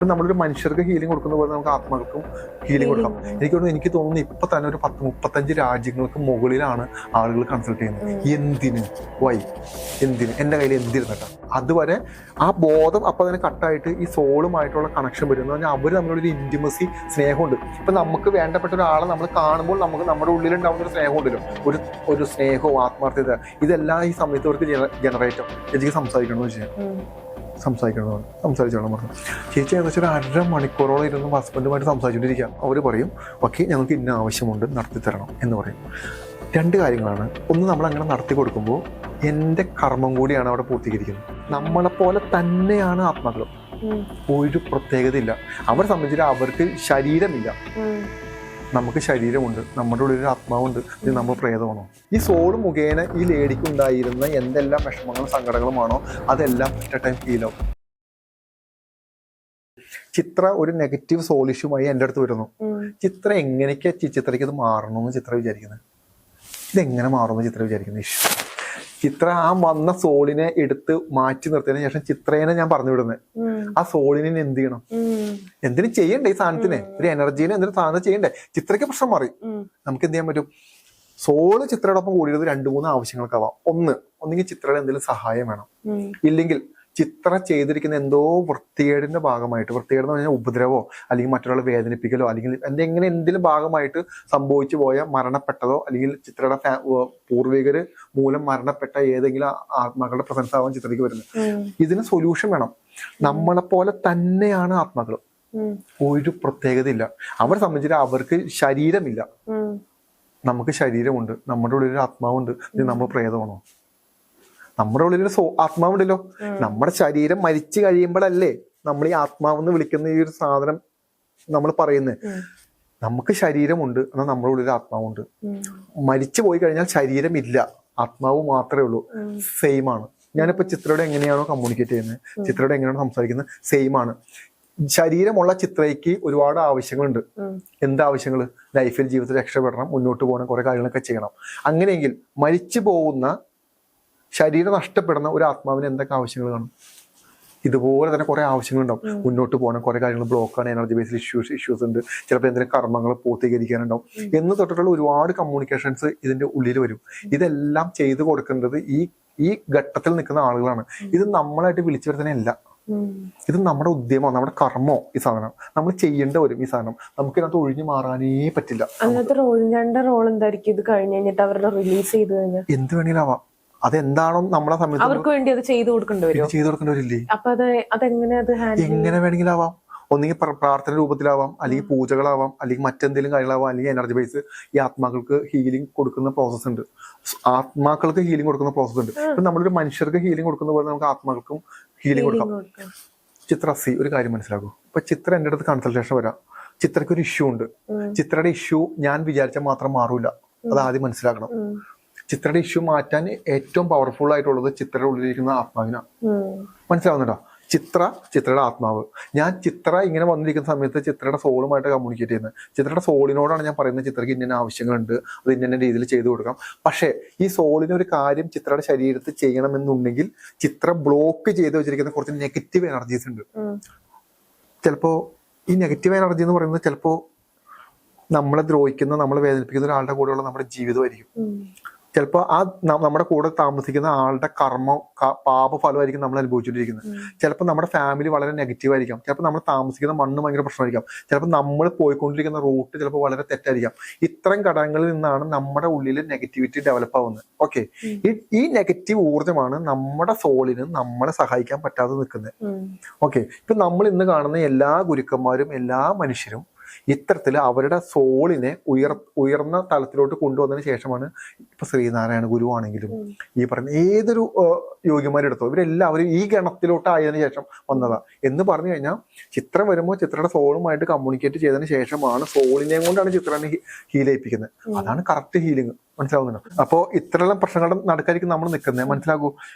നമ്മളൊരു മനുഷ്യർക്ക് ഹീലിംഗ് കൊടുക്കുന്ന പോലെ നമുക്ക് ആത്മാക്കൾക്കും ഹീലിംഗ് കൊടുക്കാം. എനിക്ക് തോന്നുന്നു ഇപ്പൊ തന്നെ ഒരു 10-35 രാജ്യങ്ങൾക്ക് മുകളിലാണ് ആളുകൾ കൺസൾട്ട് ചെയ്യുന്നത്. എന്തിന് എന്തിന് എന്റെ കയ്യിൽ എന്തിരുന്നട്ടാ അതുവരെ ആ ബോധം അപ്പൊ തന്നെ കട്ടായിട്ട് ഈ സോളുമായിട്ടുള്ള കണക്ഷൻ വരും എന്ന് പറഞ്ഞാൽ അവർ തമ്മിലൊരു ഇന്റിമസി, സ്നേഹമുണ്ട്. ഇപ്പൊ നമുക്ക് വേണ്ടപ്പെട്ട ഒരാളെ നമ്മൾ കാണുമ്പോൾ നമുക്ക് നമ്മുടെ ഉള്ളിലുണ്ടാവുന്ന ഒരു സ്നേഹം ഉണ്ടല്ലോ, ഒരു സ്നേഹവും ആത്മാർത്ഥത, ഇതെല്ലാം ഈ സമയത്ത് അവർക്ക് ജനറേറ്റ് ആവും. എനിക്ക് സംസാരിക്കണമെന്ന് വെച്ചാൽ സംസാരിച്ചോളാം പറഞ്ഞു. ചേച്ചി ഏകദേശം ഒരു 1.5 മണിക്കൂറോളം ഇരുന്ന് ഹസ്ബൻഡുമായിട്ട് സംസാരിച്ചുകൊണ്ടിരിക്കാം. അവർ പറയും ഓക്കെ ഞങ്ങൾക്ക് ഇന്ന ആവശ്യമുണ്ട്, നടത്തി തരണം എന്ന് പറയും. 2 കാര്യങ്ങളാണ്. ഒന്ന്, നമ്മൾ അങ്ങനെ നടത്തി കൊടുക്കുമ്പോൾ എൻ്റെ കർമ്മം കൂടിയാണ് അവിടെ പൂർത്തീകരിക്കുന്നത്. നമ്മളെപ്പോലെ തന്നെയാണ് ആത്മാക്കളും, ഒരു പ്രത്യേകതയില്ല. അവരെ സംബന്ധിച്ചിട്ട് അവർക്ക് ശരീരമില്ല, നമുക്ക് ശരീരമുണ്ട്, നമ്മുടെ ഉള്ളിൽ ഒരു ആത്മാവുണ്ട്. ഇത് നമ്മൾ പ്രേതമാണോ? ഈ സോള് മുഖേന ഈ ലേഡിക്ക് ഉണ്ടായിരുന്ന എന്തെല്ലാം വിഷമങ്ങളും സങ്കടങ്ങളുമാണോ അതെല്ലാം ടൈം ഹീലാവും. ചിത്ര ഒരു നെഗറ്റീവ് സോൾ ഇഷ്യൂമായി എൻ്റെ അടുത്ത് വരുന്നു. ചിത്ര എങ്ങനെയൊക്കെ ചിത്രയ്ക്ക് ഇത് മാറണമെന്ന് ചിത്ര വിചാരിക്കുന്നത്, ഇതെങ്ങനെ മാറുമെന്ന് ചിത്ര വിചാരിക്കുന്നത് ഇഷ്യൂ. ചിത്ര ആ വന്ന സോളിനെ എടുത്ത് മാറ്റി നിർത്തിയതിനു ശേഷം ചിത്രേനെ ഞാൻ പറഞ്ഞു വിടുന്നത് ആ സോളിനെ എന്ത് ചെയ്യണം, എന്തിനു ചെയ്യണ്ടേ, ഈ സാധനത്തിന് ഒരു എനർജീനെ എന്തിനു സാധനം ചെയ്യണ്ടേ. ചിത്രയ്ക്ക് പ്രശ്നം മാറി, നമുക്ക് എന്ത് ചെയ്യാൻ പറ്റും? സോള് ചിത്രയോടൊപ്പം കൂടിയത് 2-3 ആവശ്യങ്ങൾക്കാവാം. ഒന്നെങ്കിൽ ചിത്രയുടെ എന്തെങ്കിലും സഹായം വേണം, ഇല്ലെങ്കിൽ ചിത്ര ചെയ്തിരിക്കുന്ന എന്തോ വൃത്തികേടിന്റെ ഭാഗമായിട്ട്, വൃത്തികേടെന്ന് പറഞ്ഞാൽ ഉപദ്രവോ അല്ലെങ്കിൽ മറ്റൊരാളെ വേദനിപ്പിക്കലോ അല്ലെങ്കിൽ എന്തെങ്കിലും ഭാഗമായിട്ട് സംഭവിച്ചു പോയ മരണപ്പെട്ടതോ അല്ലെങ്കിൽ ചിത്രയുടെ പൂർവികര് മൂലം മരണപ്പെട്ട ഏതെങ്കിലും ആത്മാക്കളുടെ പ്രസൻസ് ആവാൻ ചിത്രയ്ക്ക് വരുന്നത്. ഇതിന് സൊല്യൂഷൻ വേണം. നമ്മളെപ്പോലെ തന്നെയാണ് ആത്മാക്കളും, ഒരു പ്രത്യേകതയില്ല. അവരെ സംബന്ധിച്ചിട്ട് അവർക്ക് ശരീരമില്ല, നമുക്ക് ശരീരമുണ്ട്, നമ്മുടെ ഉള്ളിൽ ഒരു ആത്മാവുണ്ട്. ഇത് നമ്മൾ പ്രേതമാണോ? നമ്മുടെ ഉള്ളിലൊരു ആത്മാവുണ്ടല്ലോ. നമ്മുടെ ശരീരം മരിച്ചു കഴിയുമ്പോഴല്ലേ നമ്മൾ ഈ ആത്മാവെന്ന് വിളിക്കുന്ന ഈ ഒരു സാധനം നമ്മൾ പറയുന്നത്. നമുക്ക് ശരീരമുണ്ട്, എന്നാൽ നമ്മുടെ ഉള്ളിൽ ആത്മാവുണ്ട്. മരിച്ചു പോയി കഴിഞ്ഞാൽ ശരീരമില്ല, ആത്മാവ് മാത്രമേ ഉള്ളൂ. സെയിം ആണ്. ഞാനിപ്പോ ചിത്രയോട് എങ്ങനെയാണോ കമ്മ്യൂണിക്കേറ്റ് ചെയ്യുന്നത്, ചിത്രയോട് എങ്ങനെയാണോ സംസാരിക്കുന്നത്, സെയിം ആണ്. ശരീരമുള്ള ചിത്രയ്ക്ക് ഒരുപാട് ആവശ്യങ്ങളുണ്ട്. എന്താവശ്യങ്ങൾ? ലൈഫിൽ, ജീവിതത്തിൽ രക്ഷപ്പെടണം, മുന്നോട്ട് പോകണം, കുറെ കാര്യങ്ങളൊക്കെ ചെയ്യണം. അങ്ങനെയെങ്കിൽ മരിച്ചു പോകുന്ന, ശരീരം നഷ്ടപ്പെടുന്ന ഒരു ആത്മാവിന് എന്തൊക്കെ ആവശ്യങ്ങൾ കാണും? ഇതുപോലെ തന്നെ കുറെ ആവശ്യങ്ങളുണ്ടാവും. മുന്നോട്ട് പോകണം, കുറെ കാര്യങ്ങൾ ബ്ലോക്കാണ്, എനർജി ബേസിൽ ഇഷ്യൂസ് ഉണ്ട്, ചിലപ്പോൾ എന്തെങ്കിലും കർമ്മങ്ങൾ പൂർത്തീകരിക്കാനുണ്ടാവും എന്ന് തൊട്ടിട്ടുള്ള ഒരുപാട് കമ്മ്യൂണിക്കേഷൻസ് ഇതിന്റെ ഉള്ളിൽ വരും. ഇതെല്ലാം ചെയ്തു കൊടുക്കേണ്ടത് ഈ ഘട്ടത്തിൽ നിൽക്കുന്ന ആളുകളാണ്. ഇത് നമ്മളായിട്ട് വിളിച്ചു വരുന്നതല്ല, ഇത് നമ്മുടെ ഉദ്യമോ നമ്മുടെ കർമ്മോ. ഈ സാധനം നമ്മൾ ചെയ്യേണ്ട വരും. ഈ സാധനം നമുക്ക് ഇതിനകത്ത് ഒഴിഞ്ഞു മാറാനേ പറ്റില്ല. റോൾ എന്തായിരിക്കും ഇത് കഴിഞ്ഞ് കഴിഞ്ഞിട്ട് അവരുടെ റിലീസ് ചെയ്ത് കഴിഞ്ഞാൽ? എന്ത് വേണമെങ്കിലും ആവാം. അതെന്താണോ നമ്മളെ സമയത്ത് അവർക്ക് വേണ്ടി അത് ചെയ്തു കൊടുക്കേണ്ടവരില്ലേ? അപ്പൊ എങ്ങനെ വേണമെങ്കിലും ആവാം. ഒന്നെങ്കിൽ പ്രാർത്ഥന രൂപത്തിലാവാം, അല്ലെങ്കിൽ പൂജകളാവാം, അല്ലെങ്കിൽ മറ്റെന്തെങ്കിലും കാര്യങ്ങളാവാം, അല്ലെങ്കിൽ എനർജി ബേസ്. ഈ ആത്മാക്കൾക്ക് ഹീലിംഗ് കൊടുക്കുന്ന പ്രോസസ് ഉണ്ട്, ആത്മാക്കൾക്ക് ഹീലിംഗ് കൊടുക്കുന്ന പ്രോസസ് ഉണ്ട്. ഇപ്പൊ നമ്മളൊരു മനുഷ്യർക്ക് ഹീലിംഗ് കൊടുക്കുന്ന പോലെ നമുക്ക് ആത്മാക്കൾക്കും ഹീലിംഗ് കൊടുക്കാം. ചിത്ര ഒരു കാര്യം മനസ്സിലാക്കും. ഇപ്പൊ ചിത്ര എൻ്റെ അടുത്ത് കൺസൾട്ടേഷൻ വരാം. ചിത്രയ്ക്ക് ഒരു ഇഷ്യൂ ഉണ്ട്. ചിത്രയുടെ ഇഷ്യൂ ഞാൻ വിചാരിച്ചാൽ മാത്രം മാറൂല, അത് ആദ്യം മനസ്സിലാക്കണം. ചിത്രയുടെ ഇഷ്യൂ മാറ്റാൻ ഏറ്റവും പവർഫുൾ ആയിട്ടുള്ളത് ചിത്രയുടെ ഉള്ളിലിരിക്കുന്ന ആത്മാവിനാണ്. മനസ്സിലാവുന്നുണ്ടോ? ചിത്രയുടെ ആത്മാവ്. ഞാൻ ചിത്ര ഇങ്ങനെ വന്നിരിക്കുന്ന സമയത്ത് ചിത്രയുടെ സോളുമായിട്ട് കമ്മ്യൂണിക്കേറ്റ് ചെയ്യുന്നത്. ചിത്രയുടെ സോളിനോടാണ് ഞാൻ പറയുന്നത് ചിത്രയ്ക്ക് ഇന്ന ആവശ്യങ്ങളുണ്ട്, അത് ഇന്ന രീതിയിൽ ചെയ്തു കൊടുക്കാം. പക്ഷേ ഈ സോളിന് ഒരു കാര്യം ചിത്രയുടെ ശരീരത്തിൽ ചെയ്യണമെന്നുണ്ടെങ്കിൽ ചിത്ര ബ്ലോക്ക് ചെയ്ത് വെച്ചിരിക്കുന്ന കുറച്ച് നെഗറ്റീവ് എനർജീസ് ഉണ്ട്. ചിലപ്പോ ഈ നെഗറ്റീവ് എനർജി എന്ന് പറയുന്നത് ചിലപ്പോ നമ്മളെ ദ്രോഹിക്കുന്ന, നമ്മളെ വേദനിപ്പിക്കുന്ന ഒരാളുടെ കൂടെയുള്ള നമ്മുടെ ജീവിതമായിരിക്കും. ചിലപ്പോൾ ആ നമ്മുടെ കൂടെ താമസിക്കുന്ന ആളുടെ പാപഫലമായിരിക്കും നമ്മൾ അനുഭവിച്ചുകൊണ്ടിരിക്കുന്നത്. ചിലപ്പോൾ നമ്മുടെ ഫാമിലി വളരെ നെഗറ്റീവ് ആയിരിക്കാം. ചിലപ്പോൾ നമ്മൾ താമസിക്കുന്ന മണ്ണ് ഭയങ്കര പ്രശ്നമായിരിക്കാം. ചിലപ്പോൾ നമ്മൾ പോയിക്കൊണ്ടിരിക്കുന്ന റൂട്ട് ചിലപ്പോൾ വളരെ തെറ്റായിരിക്കാം. ഇത്തരം ഘടകങ്ങളിൽ നിന്നാണ് നമ്മുടെ ഉള്ളിൽ നെഗറ്റിവിറ്റി ഡെവലപ്പ് ആവുന്നത്. ഓക്കെ, ഈ നെഗറ്റീവ് ഊർജ്ജമാണ് നമ്മുടെ സോളിന് നമ്മളെ സഹായിക്കാൻ പറ്റാതെ നിൽക്കുന്നത്. ഓക്കെ, ഇപ്പൊ നമ്മൾ ഇന്ന് കാണുന്ന എല്ലാ ഗുരുക്കന്മാരും എല്ലാ മനുഷ്യരും ഇത്തരത്തിൽ അവരുടെ സോളിനെ ഉയർന്ന തലത്തിലോട്ട് കൊണ്ടുവന്നതിന് ശേഷമാണ് ഇപ്പൊ ശ്രീനാരായണ ഗുരു ആണെങ്കിലും ഈ പറയുന്ന ഏതൊരു യോഗിമാരെടുത്തോ ഇവരെല്ലാവരും ഈ ഗണത്തിലോട്ട് ആയതിനു ശേഷം വന്നതാ. എന്ന് പറഞ്ഞു കഴിഞ്ഞാൽ ചിത്രം വരുമ്പോൾ ചിത്രയുടെ സോളുമായിട്ട് കമ്മ്യൂണിക്കേറ്റ് ചെയ്തതിന് ശേഷമാണ്, സോളിനെയും കൊണ്ടാണ് ചിത്രനെ ഹീലയിപ്പിക്കുന്നത്. അതാണ് കറക്റ്റ് ഹീലിംഗ്. മനസ്സിലാവുന്നുണ്ടോ? അപ്പോ ഇത്രയെല്ലാം പ്രശ്നങ്ങളുടെ നടുക്കായിരിക്കും നമ്മൾ നിൽക്കുന്നത്. മനസ്സിലാക്കൂ,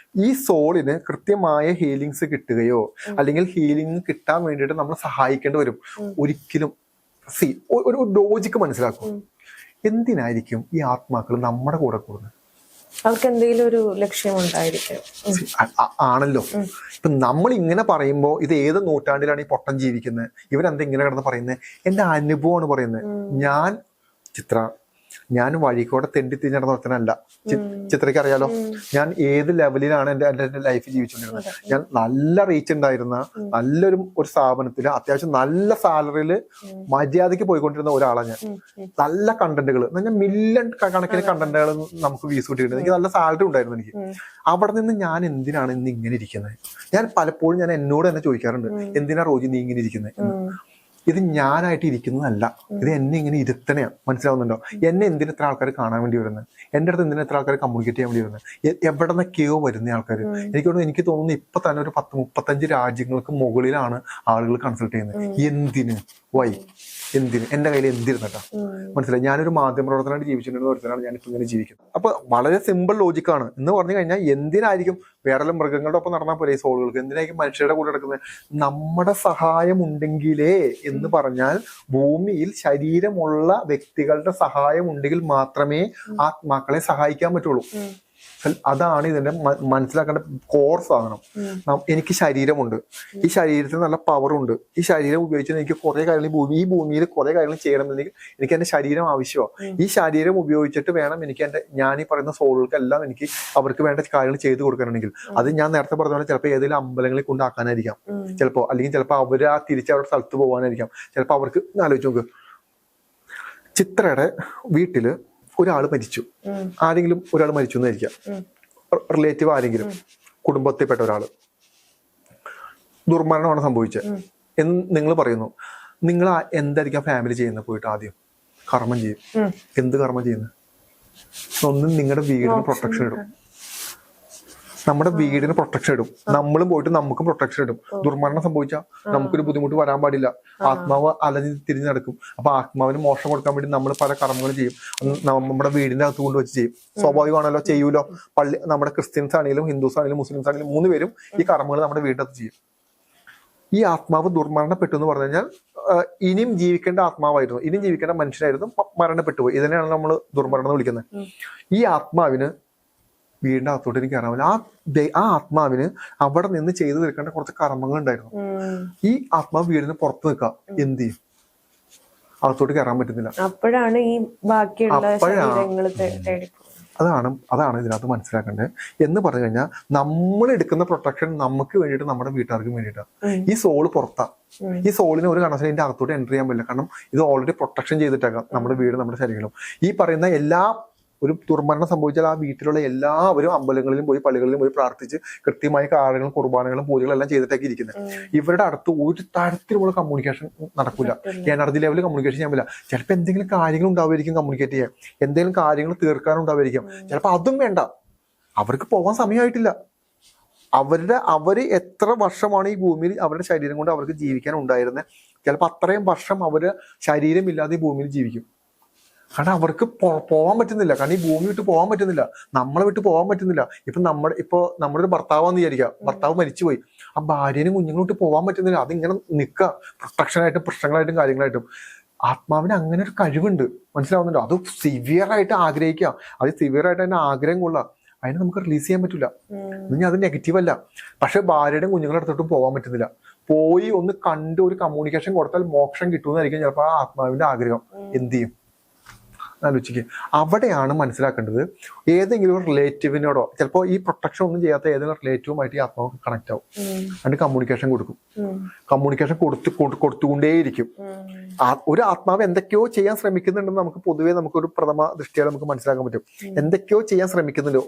ഈ സോളിന് കൃത്യമായ ഹീലിങ്സ് കിട്ടുകയോ അല്ലെങ്കിൽ ഹീലിംഗ് കിട്ടാൻ വേണ്ടിയിട്ട് നമ്മൾ സഹായിക്കേണ്ടി വരും. ഒരിക്കലും ഒരു ലോജിക്ക് മനസ്സിലാക്കും. എന്തിനായിരിക്കും ഈ ആത്മാക്കൾ നമ്മുടെ കൂടെ കൂടുന്നത്? അവർക്ക് എന്തെങ്കിലും ഒരു ലക്ഷ്യം ഉണ്ടായിരിക്കും. ആണല്ലോ. ഇപ്പൊ നമ്മൾ ഇങ്ങനെ പറയുമ്പോ ഇത് ഏത് നൂറ്റാണ്ടിലാണ് ഈ പൊട്ടൻ ജീവിക്കുന്നത്? ഇവരെന്താ ഇങ്ങനെ കിടന്ന് പറയുന്നത്? എന്റെ അനുഭവമാണ് പറയുന്നത്. ഞാൻ വഴിക്കൂടെ തെണ്ടി തിരിഞ്ഞിടന്ന ഒരുത്തനല്ല. ചിത്രയ്ക്ക് അറിയാലോ ഞാൻ ഏത് ലെവലിലാണ് എന്റെ ലൈഫ് ജീവിച്ചുകൊണ്ടിരുന്നത്. ഞാൻ നല്ല റീച്ച് ഉണ്ടായിരുന്ന നല്ലൊരു സ്ഥാപനത്തില് അത്യാവശ്യം നല്ല സാലറിയില് മര്യാദയ്ക്ക് പോയിക്കൊണ്ടിരുന്ന ഒരാളാണ് ഞാൻ. നല്ല കണ്ടന്റുകൾ എന്ന് പറഞ്ഞാൽ മില്യൺ കണക്കിന് കണ്ടന്റുകൾ നമുക്ക് വ്യൂസ് കിട്ടിയിട്ടുണ്ട്. എനിക്ക് നല്ല സാലറി ഉണ്ടായിരുന്നു എനിക്ക്. അവിടെ നിന്ന് ഞാൻ എന്തിനാണ് ഇന്ന് ഇങ്ങനെ ഇരിക്കുന്നത്? ഞാൻ പലപ്പോഴും എന്നോട് തന്നെ ചോദിക്കാറുണ്ട്, എന്തിനാ റോജി നീ ഇങ്ങനെ ഇരിക്കുന്നത് എന്ന്. ഇത് ഞാനായിട്ട് ഇരിക്കുന്നതല്ല, ഇത് എന്നെ ഇങ്ങനെ ഇരുത്തനെയാണ്. മനസ്സിലാവുന്നുണ്ടോ? എന്നെ എന്തിന് എത്ര ആൾക്കാർ കാണാൻ വേണ്ടി വരുന്നത്? എൻ്റെ അടുത്ത് എന്തിനാ എത്ര ആൾക്കാർ കമ്മ്യൂണിക്കേറ്റ് ചെയ്യാൻ വേണ്ടി വരുന്നത്? എവിടെ നിന്നൊക്കെയോ വരുന്ന ആൾക്കാർ. എനിക്ക് തോന്നുന്നു ഇപ്പൊ തന്നെ ഒരു 10-35 രാജ്യങ്ങൾക്ക് മുകളിലാണ് ആളുകൾ കൺസൾട്ട് ചെയ്യുന്നത്. എന്തിന്? വൈ? എന്തിന്? എന്റെ കയ്യിൽ എന്തിരുന്നട്ടാ? മനസ്സിലായി. ഞാനൊരു മാധ്യമപ്രവർത്തനമായിട്ട് ജീവിച്ചിട്ടുണ്ടെന്ന് ഒരുത്തനാണ് ഞാനിപ്പോ ഇങ്ങനെ ജീവിക്കുന്നത്. അപ്പൊ വളരെ സിമ്പിൾ ലോജിക്കാണ് എന്ന് പറഞ്ഞു കഴിഞ്ഞാൽ, എന്തിനായിരിക്കും വേറെ മൃഗങ്ങളുടെ ഒപ്പം നടന്നാൽ പോലെ ഈ സോളുകൾക്ക്? എന്തിനായിരിക്കും മനുഷ്യരുടെ കൂടെ നടക്കുന്നത്? നമ്മുടെ സഹായം ഉണ്ടെങ്കിലേ എന്ന് പറഞ്ഞാൽ, ഭൂമിയിൽ ശരീരമുള്ള വ്യക്തികളുടെ സഹായം ഉണ്ടെങ്കിൽ മാത്രമേ ആത്മാക്കളെ സഹായിക്കാൻ പറ്റുള്ളൂ. അതാണ് ഇതിന്റെ മനസ്സിലാക്കേണ്ട കോർ സാധനം. എനിക്ക് ശരീരമുണ്ട്, ഈ ശരീരത്തിന് നല്ല പവറുണ്ട്, ഈ ശരീരം ഉപയോഗിച്ച് എനിക്ക് കുറെ കാര്യങ്ങൾ ഈ ഭൂമിയിൽ കുറെ കാര്യങ്ങൾ ചെയ്യണമെന്നുണ്ടെങ്കിൽ എനിക്ക് എന്റെ ശരീരം ആവശ്യമാണ്. ഈ ശരീരം ഉപയോഗിച്ചിട്ട് വേണം എനിക്ക് ഞാൻ ഈ പറയുന്ന സോളുകൾക്കെല്ലാം എനിക്ക് അവർക്ക് വേണ്ട കാര്യങ്ങൾ ചെയ്തു കൊടുക്കണമെങ്കിൽ, അത് ഞാൻ നേരത്തെ പറഞ്ഞ പോലെ ചിലപ്പോൾ ഏതെങ്കിലും അമ്പലങ്ങളിൽ കൊണ്ടാക്കാനായിരിക്കാം ചിലപ്പോൾ, അല്ലെങ്കിൽ ചിലപ്പോൾ അവര് തിരിച്ച് അവരുടെ സ്ഥലത്ത് പോകാനായിരിക്കാം. ചിലപ്പോൾ അവർക്ക് ആലോചിച്ച് നോക്ക്, ചിത്രയുടെ വീട്ടില് ഒരാൾ മരിച്ചു, ആരെങ്കിലും ഒരാൾ മരിച്ചു എന്നായിരിക്കാം, റിലേറ്റീവ് ആരെങ്കിലും, കുടുംബത്തിൽപ്പെട്ട ഒരാള് ദുർമരണമാണ് സംഭവിച്ചത് എന്ന് നിങ്ങൾ പറയുന്നു. നിങ്ങൾ എന്തായിരിക്കും ഫാമിലി ചെയ്യുന്നത്? പോയിട്ട് ആദ്യം കർമ്മം ചെയ്യും. എന്ത് കർമ്മം ചെയ്യുന്നത്? ഒന്നും നിങ്ങളുടെ വീടിന് പ്രൊട്ടക്ഷൻ ഇടും, നമ്മുടെ വീടിന് പ്രൊട്ടക്ഷൻ ഇടും. നമ്മളും പോയിട്ട് നമുക്കും പ്രൊട്ടക്ഷൻ ഇടും. ദുർമരണം സംഭവിച്ചാൽ നമുക്കൊരു ബുദ്ധിമുട്ട് വരാൻ പാടില്ല. ആത്മാവ് അലഞ്ഞ് തിരിഞ്ഞ് നടക്കും. അപ്പൊ ആത്മാവിന് മോശം കൊടുക്കാൻ വേണ്ടി നമ്മൾ പല കർമ്മങ്ങളും ചെയ്യും. നമ്മുടെ വീടിന്റെ അകത്ത് കൊണ്ടുവച്ച് ചെയ്യും. സ്വാഭാവികമാണല്ലോ, ചെയ്യൂലോ. പള്ളി, നമ്മുടെ ക്രിസ്ത്യൻസ് ആണെങ്കിലും ഹിന്ദുസ് ആണെങ്കിലും മുസ്ലിംസ് ആണെങ്കിലും 3 പേരും ഈ കർമ്മങ്ങൾ നമ്മുടെ വീടിന്റെ അകത്ത് ചെയ്യും. ഈ ആത്മാവ് ദുർമരണപ്പെട്ടു എന്ന് പറഞ്ഞു കഴിഞ്ഞാൽ ഇനിയും ജീവിക്കേണ്ട ആത്മാവായിരുന്നു, ഇനിയും ജീവിക്കേണ്ട മനുഷ്യനായിരുന്നു, മരണപ്പെട്ടുപോയി. ഇതിനെയാണ് നമ്മൾ ദുർമരണം എന്ന് വിളിക്കുന്നത്. ഈ ആത്മാവിന് വീടിന്റെ അകത്തോട്ട് കയറാൻ ആ ആത്മാവിന് അവിടെ നിന്ന് ചെയ്തു തീർക്കേണ്ട കുറച്ച് കർമ്മങ്ങൾ ഉണ്ടായിരുന്നു. ഈ ആത്മാവ് വീടിന് പുറത്ത് നിൽക്കുക, എന്ത് ചെയ്യും? അകത്തോട്ട് കയറാൻ പറ്റുന്നില്ല. അപ്പോഴാണ് ഈ ബാക്കിയുള്ള അതാണ് ഇതിനകത്ത് മനസ്സിലാക്കേണ്ടത്. എന്ന് പറഞ്ഞു കഴിഞ്ഞാൽ, നമ്മൾ എടുക്കുന്ന പ്രൊട്ടക്ഷൻ നമുക്ക് വേണ്ടിയിട്ട്, നമ്മുടെ വീട്ടുകാർക്കും വേണ്ടിയിട്ടാണ്. ഈ സോള് പുറത്താ. ഈ സോളിന് ഒരു കാരണവശാലും ഇതിന്റെ അകത്തോട്ട് എൻ്റർ ചെയ്യാൻ പറ്റില്ല. കാരണം ഇത് ഓൾറെഡി പ്രൊട്ടക്ഷൻ ചെയ്തിട്ടേക്കാം നമ്മുടെ വീട്, നമ്മുടെ ശരീരം. ഈ പറയുന്ന എല്ലാ ഒരു ദുർമരണം സംഭവിച്ചാൽ ആ വീട്ടിലുള്ള എല്ലാവരും അമ്പലങ്ങളിലും പോയി പള്ളികളിലും പോയി പ്രാർത്ഥിച്ച് കൃത്യമായ കാര്യങ്ങളും കുർബാനകളും പൂജകളും എല്ലാം ചെയ്തിട്ടൊക്കെ ഇരിക്കുന്നത്. ഇവരുടെ അടുത്ത് ഒരു തരത്തിലുള്ള കമ്മ്യൂണിക്കേഷൻ നടക്കില്ല. എനർജി ലെവലിൽ കമ്മ്യൂണിക്കേഷൻ ചെയ്യാൻ പറ്റില്ല. ചിലപ്പോൾ എന്തെങ്കിലും കാര്യങ്ങൾ ഉണ്ടാവുമായിരിക്കും കമ്മ്യൂണിക്കേറ്റ് ചെയ്യാൻ, എന്തെങ്കിലും കാര്യങ്ങൾ തീർക്കാനുണ്ടാവുമായിരിക്കും. ചിലപ്പോൾ അതും വേണ്ട, അവർക്ക് പോകാൻ സമയമായിട്ടില്ല. അവര് എത്ര വർഷമാണ് ഈ ഭൂമിയിൽ അവരുടെ ശരീരം കൊണ്ട് അവർക്ക് ജീവിക്കാൻ ഉണ്ടായിരുന്നത്? ചിലപ്പോൾ അത്രയും വർഷം അവര് ശരീരമില്ലാതെ ഈ ഭൂമിയിൽ ജീവിക്കും. കാരണം അവർക്ക് പോകാൻ പറ്റുന്നില്ല. കാരണം ഈ ഭൂമി വിട്ട് പോകാൻ പറ്റുന്നില്ല, നമ്മളെ വിട്ട് പോകാൻ പറ്റുന്നില്ല. നമ്മുടെ ഒരു ഭർത്താവാന്ന് വിചാരിക്കുക, ഭർത്താവ് മരിച്ചുപോയി, ആ ഭാര്യനും കുഞ്ഞുങ്ങളും വിട്ട് പോകാൻ പറ്റുന്നില്ല. അതിങ്ങനെ നിൽക്കുക, പ്രൊട്ടക്ഷനായിട്ടും പ്രശ്നങ്ങളായിട്ടും കാര്യങ്ങളായിട്ടും. ആത്മാവിന് അങ്ങനെ ഒരു കഴിവുണ്ട്, മനസ്സിലാവുന്നുണ്ടോ? അത് സിവിയർ ആയിട്ട് ആഗ്രഹിക്കുക, അത് സിവിയർ ആയിട്ട് അതിന്റെ ആഗ്രഹം കൊള്ളാം. അതിനെ നമുക്ക് റിലീസ് ചെയ്യാൻ പറ്റില്ല. ഇനി അത് നെഗറ്റീവ് അല്ല. പക്ഷെ ഭാര്യയുടെയും കുഞ്ഞുങ്ങളുടെ അടുത്തോട്ടും പോകാൻ പറ്റുന്നില്ല. പോയി ഒന്ന് കണ്ട് ഒരു കമ്മ്യൂണിക്കേഷൻ കൊടുത്താൽ മോക്ഷം കിട്ടുമെന്നായിരിക്കും ചിലപ്പോൾ ആ ആത്മാവിന്റെ ആഗ്രഹം. എന്ത് ചെയ്യും? ആലോചിക്കുക. അവിടെയാണ് മനസ്സിലാക്കേണ്ടത്. ഏതെങ്കിലും ഒരു റിലേറ്റീവിനോടോ, ചിലപ്പോൾ ഈ പ്രൊട്ടക്ഷൻ ഒന്നും ചെയ്യാത്ത ഏതെങ്കിലും റിലേറ്റീവുമായിട്ട് ഈ ആത്മാവ് കണക്ട് ആവും. അതിന് കമ്മ്യൂണിക്കേഷൻ കൊടുക്കും. കമ്മ്യൂണിക്കേഷൻ കൊടുത്തുകൊണ്ടേയിരിക്കും. ഒരു ആത്മാവ് എന്തൊക്കെയോ ചെയ്യാൻ ശ്രമിക്കുന്നുണ്ടെന്ന് നമുക്ക് പൊതുവേ നമുക്കൊരു പ്രഥമ ദൃഷ്ടിയാൽ നമുക്ക് മനസ്സിലാക്കാൻ പറ്റും. എന്തൊക്കെയോ ചെയ്യാൻ ശ്രമിക്കുന്നുണ്ട്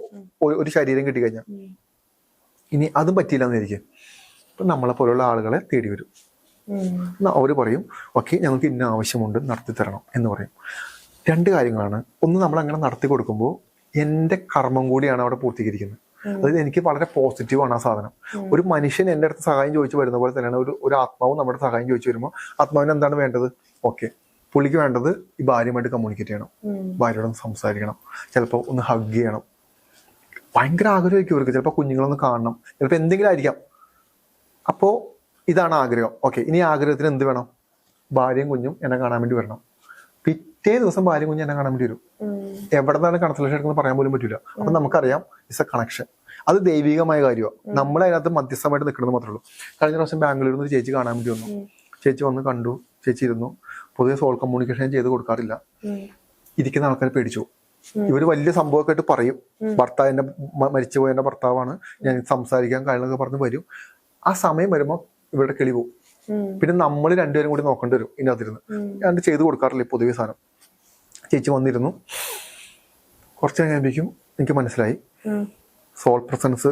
ഒരു ശരീരം കിട്ടിക്കഴിഞ്ഞാൽ. ഇനി അതും പറ്റിയില്ല എന്നിരിക്കും, നമ്മളെ പോലുള്ള ആളുകളെ തേടി വരും. അവർ പറയും, ഓക്കെ ഞങ്ങൾക്ക് ഇന്ന ആവശ്യമുണ്ട്, നടത്തി തരണം എന്ന് പറയും. 2 കാര്യങ്ങളാണ്. ഒന്ന്, നമ്മൾ അങ്ങനെ നടത്തി കൊടുക്കുമ്പോൾ എൻ്റെ കർമ്മം കൂടിയാണ് അവിടെ പൂർത്തീകരിക്കുന്നത്. അതായത് എനിക്ക് വളരെ പോസിറ്റീവാണ് ആ സാധനം. ഒരു മനുഷ്യൻ എൻ്റെ അടുത്ത് സഹായം ചോദിച്ചു വരുന്ന പോലെ തന്നെയാണ് ഒരു ആത്മാവ് നമ്മുടെ സഹായം ചോദിച്ചു വരുമ്പോൾ ആത്മാവിന് എന്താണ് വേണ്ടത്? ഓക്കെ, പുള്ളിക്ക് വേണ്ടത് ഈ ഭാര്യയുമായിട്ട് കമ്മ്യൂണിക്കേറ്റ് ചെയ്യണം, ഭാര്യയോടൊന്ന് സംസാരിക്കണം, ചിലപ്പോൾ ഒന്ന് ഹഗ് ചെയ്യണം. ഭയങ്കര ആഗ്രഹമായിരിക്കും അവർക്ക്. ചിലപ്പോൾ കുഞ്ഞുങ്ങളൊന്ന് കാണണം, ചിലപ്പോൾ എന്തെങ്കിലും ആയിരിക്കാം. അപ്പോൾ ഇതാണ് ആഗ്രഹം. ഓക്കെ, ഇനി ആഗ്രഹത്തിന് എന്ത് വേണം? ഭാര്യയും കുഞ്ഞും എന്നെ കാണാൻ വേണ്ടി വരണം. പിറ്റേ ദിവസം ഭാര്യ കുഞ്ഞ് എന്നെ കാണാൻ വേണ്ടി വരും. എവിടെ നിന്നാണ് കൺസൾട്ടേഷൻ എടുക്കുന്നത് പറയാൻ പോലും പറ്റില്ല. അപ്പൊ നമുക്കറിയാം ഇറ്റ്സ് എ കണക്ഷൻ. അത് ദൈവികമായ കാര്യമാണ്. നമ്മൾ അതിനകത്ത് മധ്യസ്ഥമായിട്ട് നിൽക്കുന്നത് മാത്രമേ ഉള്ളൂ. കഴിഞ്ഞ പ്രാവശ്യം ബാംഗ്ലൂരിൽ നിന്ന് ചേച്ചി കാണാൻ വേണ്ടി വന്നു. ചേച്ചി വന്ന് കണ്ടു, ചേച്ചി ഇരുന്നു. പൊതുവെ സോൾ കമ്മ്യൂണിക്കേഷൻ ചെയ്ത് കൊടുക്കാറില്ല. ഇരിക്കുന്ന ആൾക്കാർ പേടിച്ചു. ഇവര് വലിയ സംഭവമൊക്കെ ആയിട്ട് പറയും, ഭർത്താവിന്റെ മരിച്ചുപോയ എന്റെ ഭർത്താവാണ്, ഞാൻ സംസാരിക്കാൻ കാര്യങ്ങളൊക്കെ പറഞ്ഞ് വരും. ആ സമയം വരുമ്പോൾ ഇവരുടെ കിളി പോകും. പിന്നെ നമ്മൾ രണ്ടുപേരും കൂടി നോക്കേണ്ടി വരും ഇതിനകത്തിരുന്ന്. ഞാൻ ചെയ്ത് കൊടുക്കാറില്ല പൊതുവെ സാധനം. ചേച്ചി വന്നിരുന്നു. കുറച്ച് കഴിയുമ്പോഴേക്കും എനിക്ക് മനസ്സിലായി സോൾ പ്രസൻസ്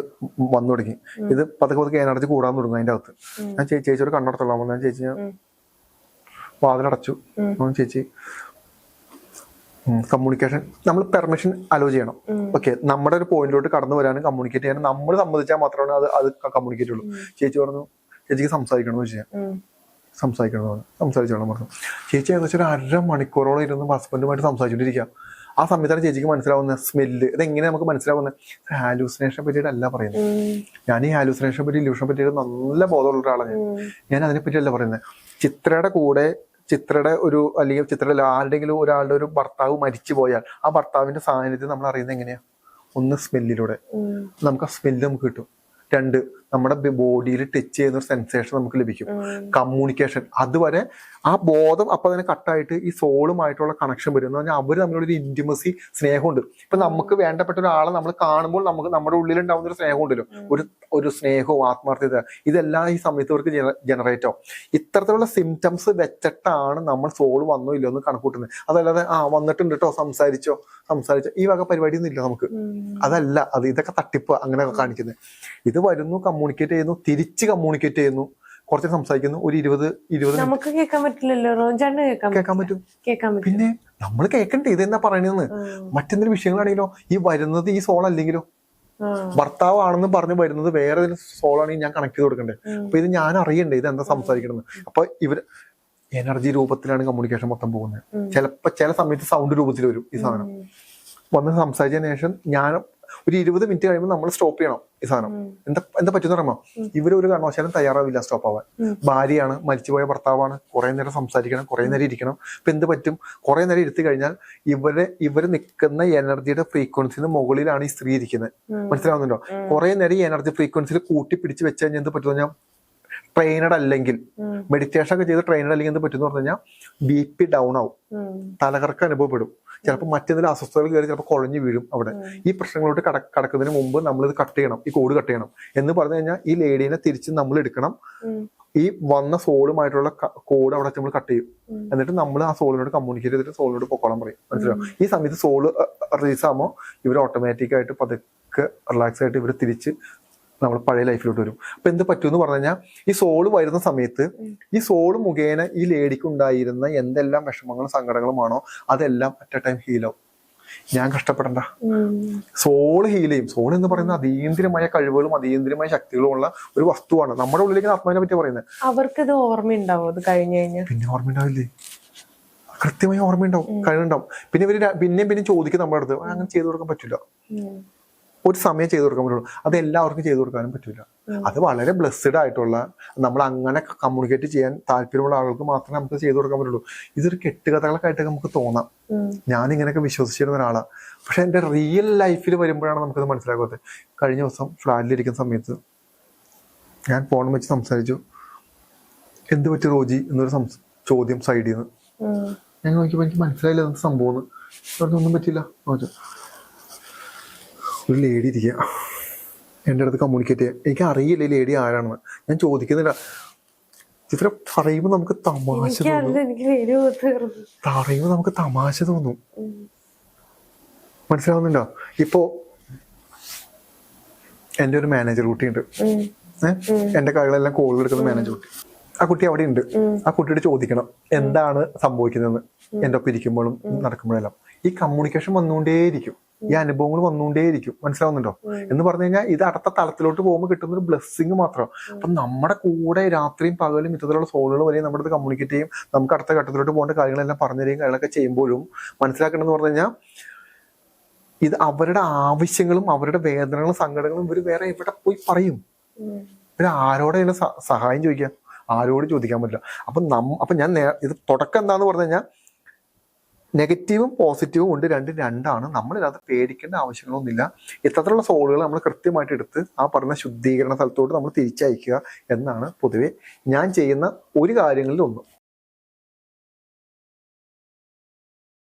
വന്നു തുടങ്ങി. ഇത് പതുക്കെ പതുക്കെ എനർജി കൂടാൻ തുടങ്ങും അതിന്റെ അകത്ത്. ഞാൻ ചേച്ചിയോട് കണ്ണടത്തോളാം ഞാൻ ചേച്ചി ഞാൻ വാതിലടച്ചു. ചേച്ചി കമ്മ്യൂണിക്കേഷൻ നമ്മൾ പെർമിഷൻ അലോ ചെയ്യണം. ഓക്കെ, നമ്മുടെ ഒരു പോയിന്റിലോട്ട് കടന്നു വരാനും കമ്മ്യൂണിക്കേറ്റ് ചെയ്യാനും നമ്മൾ സമ്മതിച്ചാൽ മാത്രമാണ് അത് കമ്മ്യൂണിക്കേറ്റ് ഉള്ളൂ. ചേച്ചി പറഞ്ഞു ചേച്ചിക്ക് സംസാരിക്കണം എന്ന് വെച്ചാൽ സംസാരിച്ചോളാം പറഞ്ഞു. ചേച്ചി ഏകദേശം ഒരു 1/2 മണിക്കൂറോളം ഇരുന്ന് ഹസ്ബൻഡുമായിട്ട് സംസാരിച്ചോണ്ടിരിക്കുക. ആ സമയത്താണ് ചേച്ചിക്ക് മനസ്സിലാവുന്ന സ്മെല്ല്. ഇതെങ്ങനെ നമുക്ക് മനസ്സിലാവുന്നത്? ഹാലൂസിനേഷനെ പറ്റിയിട്ടല്ല പറയുന്നത്. ഞാൻ ഈ ഹാലൂസിനേഷനെ പറ്റി ഇല്യൂഷനെ പറ്റിയിട്ട് നല്ല ബോധമുള്ള ഒരാളാണ്. ഞാൻ അതിനെ പറ്റിയല്ല പറയുന്നത്. ചിത്രയുടെ കൂടെ ചിത്രയുടെ ഒരു അല്ലെങ്കിൽ ചിത്രയുടെ ആരുടെങ്കിലും ഒരാളുടെ ഒരു ഭർത്താവ് മരിച്ചു പോയാൽ ആ ഭർത്താവിന്റെ സാന്നിധ്യം നമ്മൾ അറിയുന്നത് എങ്ങനെയാ? ഒന്ന് സ്മെല്ലിലൂടെ. നമുക്ക് ആ സ്മെല്ല് നമുക്ക് കിട്ടും. 2 നമ്മുടെ ബോഡിയിൽ ടച്ച് ചെയ്യുന്ന ഒരു സെൻസേഷൻ നമുക്ക് ലഭിക്കും. കമ്മ്യൂണിക്കേഷൻ അതുവരെ ആ ബോധം അപ്പൊ തന്നെ കട്ടായിട്ട് ഈ സോളുമായിട്ടുള്ള കണക്ഷൻ വരും. എന്ന് പറഞ്ഞാൽ അവര് തമ്മിലുള്ള ഒരു ഇന്റിമസി, സ്നേഹമുണ്ട്. ഇപ്പൊ നമുക്ക് വേണ്ടപ്പെട്ട ഒരാളെ നമ്മൾ കാണുമ്പോൾ നമുക്ക് നമ്മുടെ ഉള്ളിൽ ഉണ്ടാവുന്ന ഒരു സ്നേഹം ഉണ്ടല്ലോ, ഒരു സ്നേഹവും ആത്മാർത്ഥത, ഇതെല്ലാം ഈ സമയത്ത് അവർക്ക് ജനറേറ്റ് ആവും. ഇത്തരത്തിലുള്ള സിംറ്റംസ് വെച്ചിട്ടാണ് നമ്മൾ സോൾ വന്നോ ഇല്ലോ എന്ന് കണക്കൂട്ടുന്നത്. അതല്ലാതെ വന്നിട്ടുണ്ട് കേട്ടോ സംസാരിച്ചോ ഈ വക പരിപാടിയൊന്നും ഇല്ല നമുക്ക്. അതല്ല അത്, ഇതൊക്കെ തട്ടിപ്പ് അങ്ങനെയൊക്കെ കാണിക്കുന്നത്. ഇത് വരുന്നു, കമ്മ്യൂണിക്കേറ്റ് ചെയ്യുന്നു, തിരിച്ച് കമ്മ്യൂണിക്കേറ്റ് ചെയ്യുന്നു, കുറച്ച് സംസാരിക്കുന്നു. ഒരു 20 നമുക്ക് കേൾക്കാൻ പറ്റില്ലല്ലോ, കേൾക്കാൻ പറ്റും. പിന്നെ നമ്മൾ കേൾക്കണ്ടേ ഇതെന്നാ പറയണെന്ന്. മറ്റെന്തെങ്കിലും വിഷയങ്ങളാണെങ്കിലോ ഈ വരുന്നത് ഈ സോൾ അല്ലെങ്കിലോ ഭർത്താവ് ആണെന്ന് പറഞ്ഞ് വരുന്നത് വേറെ ഒരു സോളാണെങ്കിൽ ഞാൻ കണക്ട് ചെയ്ത് കൊടുക്കണ്ടേ? അപ്പൊ ഇത് ഞാൻ അറിയണ്ടേ ഇത് എന്താ സംസാരിക്കണമെന്ന്. അപ്പൊ ഇവര് എനർജി രൂപത്തിലാണ് കമ്മ്യൂണിക്കേഷൻ മൊത്തം പോകുന്നത്. ചില സമയത്ത് സൗണ്ട് രൂപത്തിൽ വരും ഈ സാധനം. വന്ന് സംസാരിച്ചതിന് ശേഷം ഞാൻ ഒരു 20 മിനിറ്റ് കഴിയുമ്പോൾ നമ്മൾ സ്റ്റോപ്പ് ചെയ്യണം ഈ സാധനം. എന്താ പറ്റുന്ന പറയുമ്പോ ഇവരൊരു കാരണവശാലും തയ്യാറാവില്ല സ്റ്റോപ്പ് ആവാൻ. ഭാര്യയാണ്, മരിച്ചുപോയ ഭർത്താവാണ്, കുറെ നേരം സംസാരിക്കണം, കുറെ നേരം ഇരിക്കണം. ഇപ്പൊ എന്ത് പറ്റും? കുറെ നേരം ഇരുത്തി കഴിഞ്ഞാൽ ഇവര് നിൽക്കുന്ന എനർജിയുടെ ഫ്രീക്വൻസിന് മുകളിലാണ് ഈ സ്ത്രീ ഇരിക്കുന്നത്. മനസ്സിലാവുന്നുണ്ടോ? കുറെ നേരം ഈ എനർജി ഫ്രീക്വൻസിൽ കൂട്ടി പിടിച്ച് വെച്ച് കഴിഞ്ഞാൽ എന്ത് പറ്റുമെന്ന് പറഞ്ഞാൽ ട്രെയിനഡ് അല്ലെങ്കിൽ മെഡിറ്റേഷൻ ഒക്കെ ചെയ്ത് ട്രെയിനഡ് അല്ലെങ്കിൽ എന്ത് പറ്റുമെന്ന് പറഞ്ഞു കഴിഞ്ഞാൽ BP ഡൗൺ ആവും, തലകർക്ക് അനുഭവപ്പെടും. ചിലപ്പോൾ മറ്റേതെങ്കിലും അസ്വസ്ഥതകൾ കയറി ചിലപ്പോൾ കുഴഞ്ഞു വീഴും. അവിടെ ഈ പ്രശ്നങ്ങളോട്ട് കടക്കുന്നതിന് മുമ്പ് നമ്മളിത് കട്ട് ചെയ്യണം, ഈ കോഡ് കട്ട് ചെയ്യണം. എന്ന് പറഞ്ഞു കഴിഞ്ഞാൽ ഈ ലേഡീനെ തിരിച്ച് നമ്മൾ എടുക്കണം. ഈ വന്ന സോളുമായിട്ടുള്ള കോഡ് അവിടെ നമ്മൾ കട്ട് ചെയ്യും. എന്നിട്ട് നമ്മൾ ആ സോളിനോട് കമ്മ്യൂണിക്കേറ്റ് ചെയ്തിട്ട് സോളിനോട് പൊക്കോളം പറയും. മനസ്സിലാവും? ഈ സമയത്ത് സോള് റിലീസ് ആകുമ്പോൾ ഇവർ ഓട്ടോമാറ്റിക് ആയിട്ട് പതുക്കെ റിലാക്സ് ആയിട്ട് ഇവർ തിരിച്ച് നമ്മൾ പഴയ ലൈഫിലോട്ട് വരും. അപ്പൊ എന്ത് പറ്റുമെന്ന് പറഞ്ഞു കഴിഞ്ഞാൽ ഈ സോള് വരുന്ന സമയത്ത് ഈ സോള് മുഖേന ഈ ലേഡിക്ക് ഉണ്ടായിരുന്ന എന്തെല്ലാം വിഷമങ്ങളും സങ്കടങ്ങളുമാണോ അതെല്ലാം അറ്റ് എ ടൈം ഹീലാവും. ഞാൻ കഷ്ടപ്പെടണ്ട, സോള് ഹീൽ ചെയ്യും. സോൾ എന്ന് പറയുന്ന അതീന്ദ്രിയമായ കഴിവുകളും അതീന്ദ്രിയമായ ശക്തികളും ഉള്ള ഒരു വസ്തുവാണ്. നമ്മുടെ ഉള്ളിലേക്ക് ആത്മാവിനെ പറ്റി പറയുന്നത്. അവർക്ക് ഇത് ഓർമ്മയുണ്ടാവും അത് കഴിഞ്ഞു കഴിഞ്ഞാൽ? പിന്നെ ഓർമ്മയുണ്ടാവില്ലേ? കൃത്യമായി ഓർമ്മയുണ്ടാവും, കഴിവുണ്ടാവും. പിന്നെ ഇവര് പിന്നെയും ചോദിക്കും നമ്മുടെ അടുത്ത്, അങ്ങനെ ചെയ്തു കൊടുക്കാൻ പറ്റില്ല. ഒരു സമയം ചെയ്തു കൊടുക്കാൻ പറ്റുള്ളൂ. അത് എല്ലാവർക്കും ചെയ്തു കൊടുക്കാനും പറ്റില്ല. അത് വളരെ ബ്ലെസ്ഡ് ആയിട്ടുള്ള, നമ്മൾ അങ്ങനെ കമ്മ്യൂണിക്കേറ്റ് ചെയ്യാൻ താല്പര്യമുള്ള ആളുകൾക്ക് മാത്രമേ നമുക്ക് ചെയ്തു കൊടുക്കാൻ പറ്റുള്ളൂ. ഇതൊരു കെട്ടുകഥകളൊക്കെ ആയിട്ട് നമുക്ക് തോന്നാം. ഞാൻ ഇങ്ങനെയൊക്കെ വിശ്വസിച്ചിരുന്ന ഒരാളാണ്. പക്ഷെ എന്റെ റിയൽ ലൈഫിൽ വരുമ്പോഴാണ് നമുക്കത് മനസ്സിലാക്കുന്നത്. കഴിഞ്ഞ ദിവസം ഫ്ലാറ്റിലിരിക്കുന്ന സമയത്ത് ഞാൻ ഫോൺ വെച്ച് സംസാരിച്ചു. എന്ത് പറ്റി റോജി എന്നൊരു ചോദ്യം സൈഡിൽ നിന്ന്. ഞാൻ നോക്കിയപ്പോൾ എനിക്ക് മനസ്സിലായില്ല എന്ത് സംഭവം. ഒന്നും പറ്റില്ല. ഒരു ലേഡി ഇരിക്കുക, എൻ്റെ അടുത്ത് കമ്മ്യൂണിക്കേറ്റ് ചെയ്യാൻ. എനിക്ക് അറിയില്ല ഈ ലേഡി ആരാണെന്ന്. ഞാൻ ചോദിക്കുന്നില്ല. ചിത്ര പറയുമ്പോൾ നമുക്ക് തമാശ തോന്നും. മനസ്സിലാവുന്നുണ്ടോ? ഇപ്പോ എൻ്റെ ഒരു മാനേജർ കുട്ടിയുണ്ട്. എൻ്റെ കാര്യങ്ങളെല്ലാം കോൾ എടുക്കുന്ന മാനേജർ കുട്ടി. ആ കുട്ടി അവിടെ ഉണ്ട്. ആ കുട്ടിയോട് ചോദിക്കണം എന്താണ് സംഭവിക്കുന്നതെന്ന്. എൻ്റെ ഒപ്പം ഇരിക്കുമ്പോഴും നടക്കുമ്പോഴെല്ലാം ഈ കമ്മ്യൂണിക്കേഷൻ വന്നുകൊണ്ടേയിരിക്കും, ഈ അനുഭവങ്ങൾ വന്നുകൊണ്ടേയിരിക്കും. മനസ്സിലാവുന്നുണ്ടോ? എന്ന് പറഞ്ഞു കഴിഞ്ഞാൽ ഇത് അടുത്ത തലത്തിലോട്ട് പോകുമ്പോൾ കിട്ടുന്ന ഒരു ബ്ലെസ്സിങ് മാത്രം. അപ്പൊ നമ്മുടെ കൂടെ രാത്രിയും പകലും ഇത്തരത്തിലുള്ള സോളുകൾ വരെയും നമ്മുടെ അടുത്ത് കമ്മ്യൂണിക്കേറ്റ് ചെയ്യും. നമുക്ക് അടുത്ത ഘട്ടത്തിലോട്ട് പോകേണ്ട കാര്യങ്ങളെല്ലാം പറഞ്ഞു തരികയും കാര്യങ്ങളൊക്കെ ചെയ്യുമ്പോഴും മനസ്സിലാക്കണമെന്ന് പറഞ്ഞു കഴിഞ്ഞാൽ ഇത് അവരുടെ ആവശ്യങ്ങളും അവരുടെ വേദനകളും സങ്കടങ്ങളും ഇവർ വേറെ എവിടെ പോയി പറയും? ഇവർ ആരോടെ സഹായം ചോദിക്കാം? ആരോട് ചോദിക്കാൻ പറ്റില്ല. അപ്പൊ ഞാൻ ഇത് തുടക്കം എന്താന്ന് പറഞ്ഞു കഴിഞ്ഞാൽ നെഗറ്റീവും പോസിറ്റീവും ഉണ്ട്, രണ്ടും രണ്ടാണ്. നമ്മളിത് പേടിക്കേണ്ട ആവശ്യങ്ങളൊന്നുമില്ല. ഇത്തരത്തിലുള്ള സോളുകൾ നമ്മൾ കൃത്യമായിട്ട് എടുത്ത് ആ പറഞ്ഞ ശുദ്ധീകരണ സ്ഥലത്തോട്ട് നമ്മൾ തിരിച്ചയക്കുക എന്നാണ് പൊതുവെ ഞാൻ ചെയ്യുന്ന ഒരു കാര്യങ്ങളിൽ ഒന്ന്.